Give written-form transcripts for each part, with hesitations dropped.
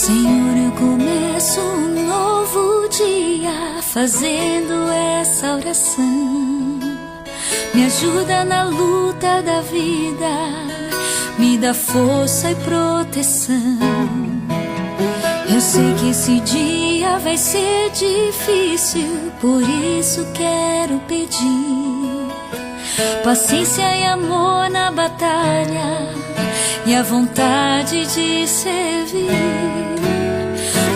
Senhor, eu começo um novo dia fazendo essa oração. Me ajuda na luta da vida, me dá força e proteção. Eu sei que esse dia vai ser difícil, por isso quero pedir paciência e amor na batalha e a vontade de servir.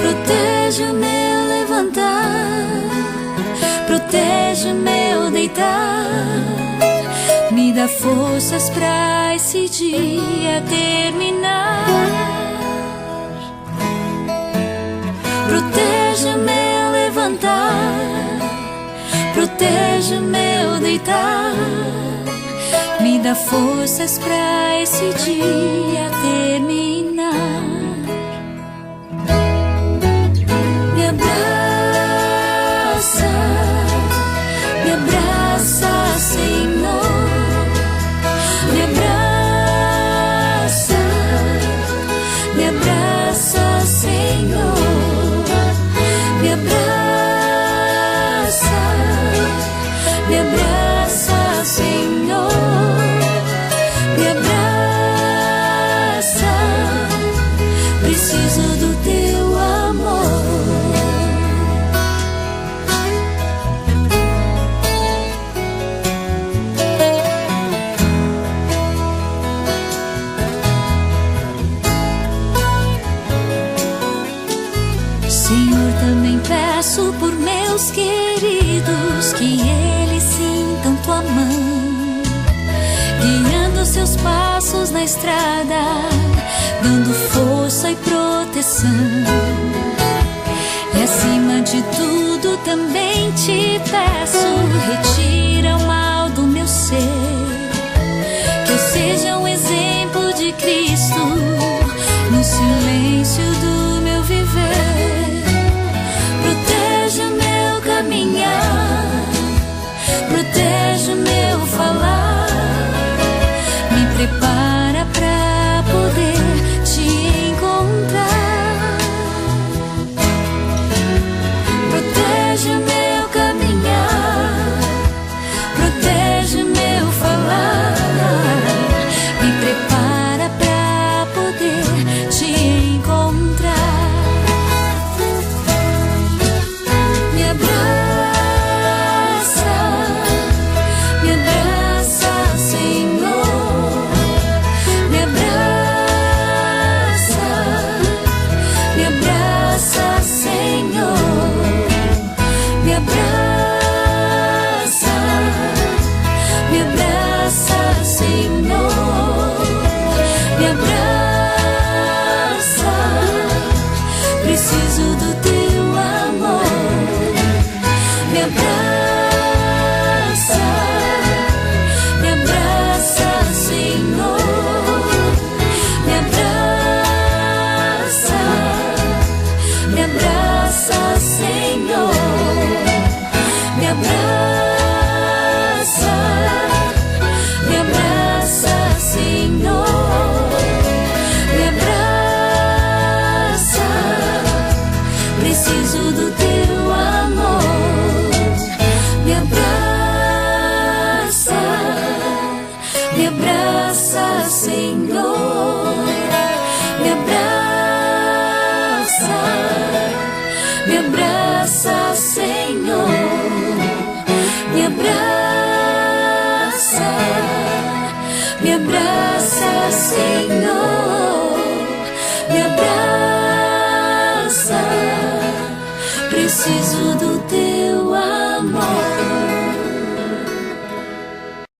Protege o meu levantar, protege o meu deitar, me dá forças pra esse dia terminar. Protege o meu levantar, protege o meu deitar, me dá forças pra esse dia terminar. Me abraça, Senhor. Me abraça, Senhor. Me abraça, Senhor. Me abraça, preciso do teu amor. Senhor, também peço por meus queridos que eles sintam tua mão, guiando seus passos na estrada, dando força e proteção. E acima de tudo também te peço, retira o mal do meu ser, que eu seja um exemplo de Cristo no silêncio do meu viver. Protege o meu caminhar, protege o meu falar, me prepara pra poder te encontrar. Protege o meu caminhar, protege o meu falar, me prepara pra poder te encontrar. Preciso do teu amor. Me abraça, Senhor. Me abraça, Senhor. Me abraça, Senhor. Me abraça, preciso do teu amor. Me abraça, Senhor. Me abraça, Senhor. Me abraça, Senhor. Me abraça, preciso do teu amor.